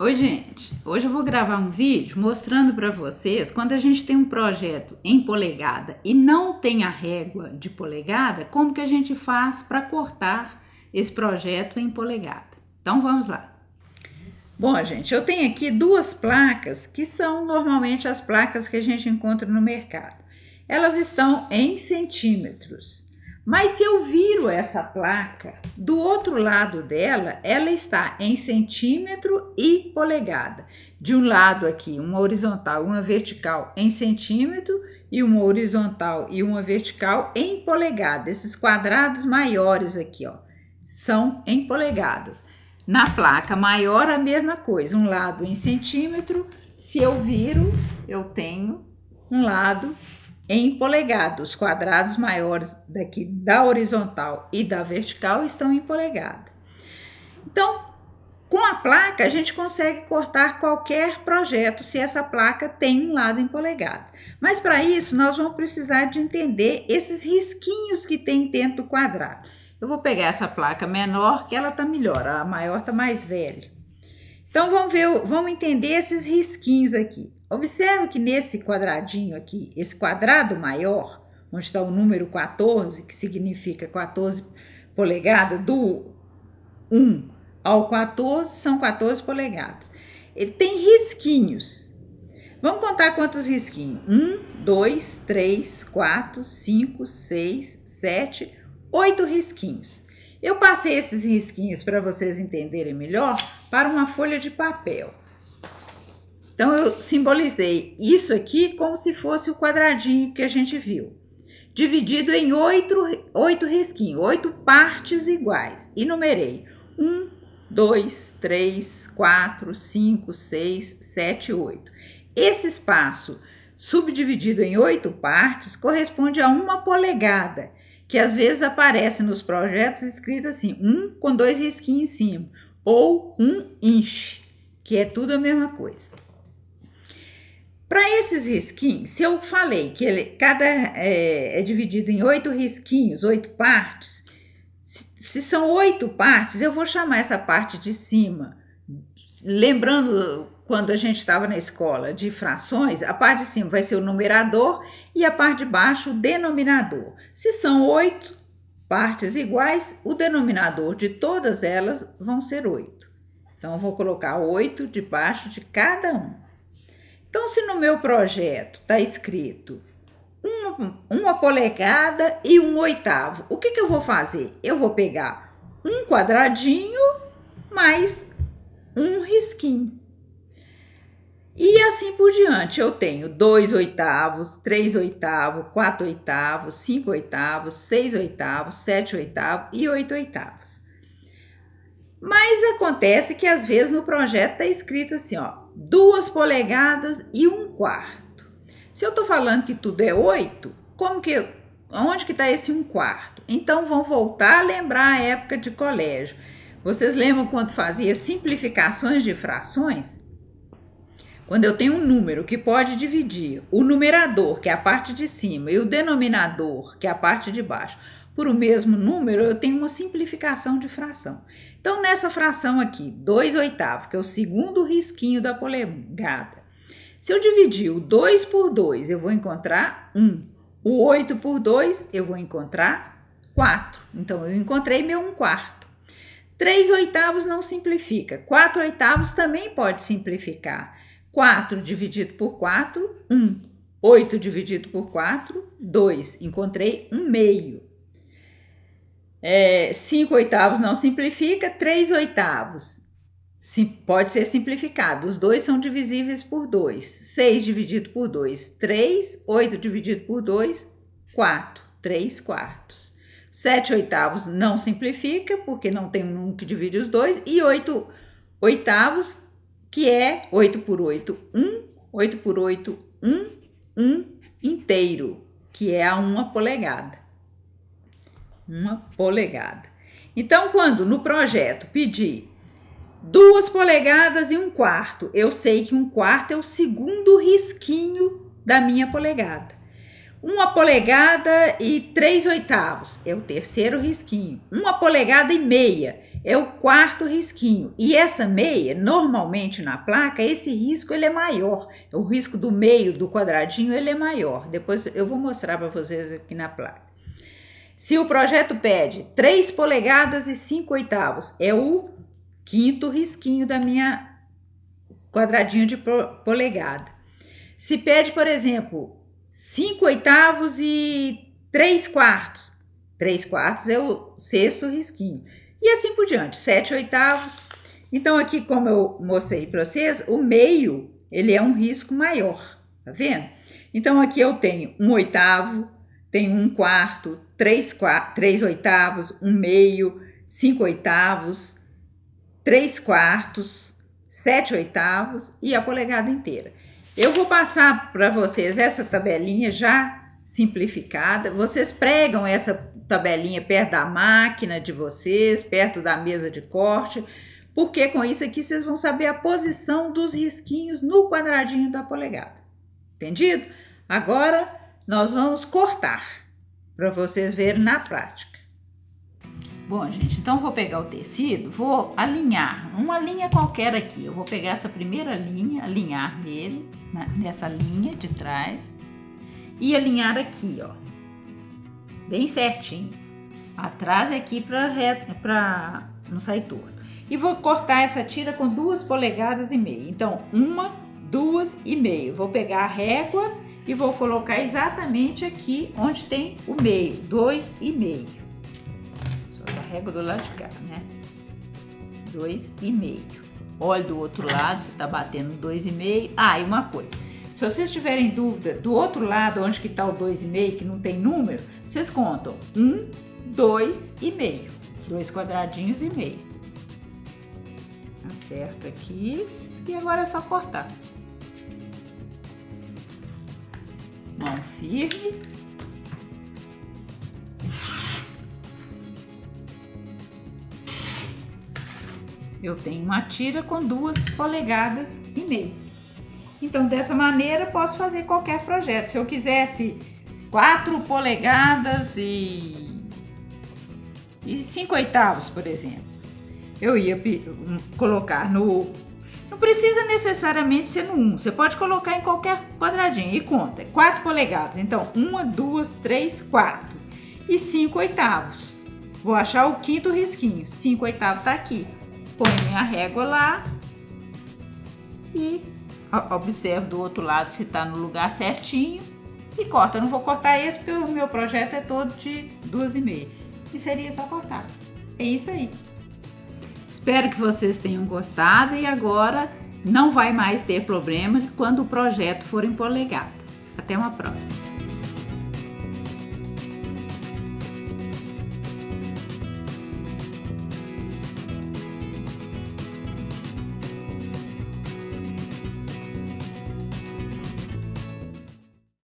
Oi, gente. Hoje eu vou gravar um vídeo mostrando para vocês quando a gente tem um projeto em polegada e não tem a régua de polegada, como que a gente faz para cortar esse projeto em polegada. Então vamos lá. Bom, gente, eu tenho aqui duas placas que são normalmente as placas que a gente encontra no mercado. Elas estão em centímetros. Mas se eu viro essa placa, do outro lado dela, ela está em centímetro e polegada. De um lado aqui, uma horizontal e uma vertical em centímetro, e uma horizontal e uma vertical em polegada. Esses quadrados maiores aqui, ó, são em polegadas. Na placa maior, a mesma coisa, um lado em centímetro. Se eu viro, eu tenho um lado em polegada. Os quadrados maiores daqui da horizontal e da vertical estão em polegada. Então, com a placa, a gente consegue cortar qualquer projeto se essa placa tem um lado em polegada. Mas para isso, nós vamos precisar de entender esses risquinhos que tem dentro do quadrado. Eu vou pegar essa placa menor, que ela está melhor, a maior está mais velha. Então, vamos entender esses risquinhos aqui. Observe que nesse quadradinho aqui, esse quadrado maior, onde está o número 14, que significa 14 polegadas, do 1 ao 14, são 14 polegadas. Ele tem risquinhos. Vamos contar quantos risquinhos? 1, 2, 3, 4, 5, 6, 7, 8 risquinhos. Eu passei esses risquinhos para vocês entenderem melhor para uma folha de papel. Então, eu simbolizei isso aqui como se fosse o quadradinho que a gente viu, dividido em 8 risquinhos, 8 partes iguais. E numerei 1, 2, 3, 4, 5, 6, 7, 8. Esse espaço subdividido em 8 partes corresponde a uma polegada, que às vezes aparece nos projetos escrito assim, 1 com 2 risquinhos em cima, ou 1 inch, que é tudo a mesma coisa. Para esses risquinhos, se eu falei que cada é dividido em 8 risquinhos, 8 partes, se são 8 partes, eu vou chamar essa parte de cima, lembrando quando a gente estava na escola de frações, a parte de cima vai ser o numerador e a parte de baixo o denominador. Se são 8 partes iguais, o denominador de todas elas vão ser 8. Então, eu vou colocar 8 debaixo de cada um. Então, se no meu projeto está escrito uma polegada e 1/8, o que eu vou fazer? Eu vou pegar um quadradinho mais um risquinho. E assim por diante, eu tenho 2/8, 3/8, 4/8, 5/8, 6/8, 7/8 e 8/8. Mas acontece que às vezes no projeto está escrito assim, ó, 2 polegadas e 1/4. Se eu estou falando que tudo é 8, onde que está esse 1/4? Então, vamos voltar a lembrar a época de colégio. Vocês lembram quando fazia simplificações de frações? Quando eu tenho um número que pode dividir o numerador, que é a parte de cima, e o denominador, que é a parte de baixo, por o mesmo número, eu tenho uma simplificação de fração. Então, nessa fração aqui, 2/8, que é o segundo risquinho da polegada. Se eu dividir o 2 por 2, eu vou encontrar 1. O 8 por 2, eu vou encontrar 4. Então, eu encontrei meu 1/4. 3/8 não simplifica. 4/8 também pode simplificar. 4 dividido por 4, 1. 8 dividido por 4, 2. Encontrei 1/2. 5/8 não simplifica, 3/8 pode ser simplificado. Os dois são divisíveis por 2. 6 dividido por 2, 3. 8 dividido por 2, 4. 3/4. 7/8 não simplifica, porque não tem um número que divide os dois. E 8/8, que é 8 por 8, 1. 8 por 8, 1. 1 inteiro, que é a 1 polegada. 1 polegada. Então, quando no projeto pedir 2 polegadas e 1/4, eu sei que 1/4 é o segundo risquinho da minha polegada. 1 polegada e 3/8 é o terceiro risquinho. 1 polegada e meia é o quarto risquinho. E essa meia, normalmente na placa, esse risco ele é maior. O risco do meio do quadradinho ele é maior. Depois eu vou mostrar para vocês aqui na placa. Se o projeto pede 3 polegadas e 5 oitavos, é o quinto risquinho da minha quadradinho de polegada. Se pede, por exemplo, 5 oitavos e 3 quartos, 3 quartos é o sexto risquinho. E assim por diante, 7 oitavos. Então aqui, como eu mostrei para vocês, o meio, ele é um risco maior, tá vendo? Então aqui eu tenho 1 oitavo, tenho 1 quarto, 3 oitavos, 1 meio, 5 oitavos, 3 quartos, 7 oitavos e a polegada inteira. Eu vou passar para vocês essa tabelinha já simplificada. Vocês pregam essa tabelinha perto da máquina de vocês, perto da mesa de corte, porque com isso aqui vocês vão saber a posição dos risquinhos no quadradinho da polegada. Entendido? Agora nós vamos cortar para vocês verem na prática. Bom, gente, então eu vou pegar o tecido, vou alinhar uma linha qualquer aqui. Eu vou pegar essa primeira linha, alinhar nele, nessa linha de trás e alinhar aqui, ó, bem certinho. Atrás aqui para não sair torto. E vou cortar essa tira com 2 polegadas e meia. Então, 1, 2 e meio. Vou pegar a régua e vou colocar exatamente aqui onde tem o meio, 2 e meio. A régua do lado de cá, né? 2 e meio. Olha do outro lado, se tá batendo 2 e meio. Ah, e uma coisa. Se vocês tiverem dúvida do outro lado, onde que tá o 2 e meio, que não tem número, vocês contam 1, 2 e meio. 2 quadradinhos e meio. Acerto aqui e agora é só cortar. Mão firme. Eu tenho uma tira com 2 polegadas e meio. Então, dessa maneira, posso fazer qualquer projeto. Se eu quisesse 4 polegadas e 5 oitavos, por exemplo, eu ia colocar no... Não precisa necessariamente ser no 1. Você pode colocar em qualquer quadradinho. E conta, 4 polegadas. Então, 1, 2, 3, 4. E 5 oitavos. Vou achar o quinto risquinho. 5 oitavos tá aqui. Põe minha régua lá e observo do outro lado se tá no lugar certinho e corta. Eu não vou cortar esse porque o meu projeto é todo de 2,5. E seria só cortar. É isso aí. Espero que vocês tenham gostado e agora não vai mais ter problema quando o projeto for em polegada. Até uma próxima.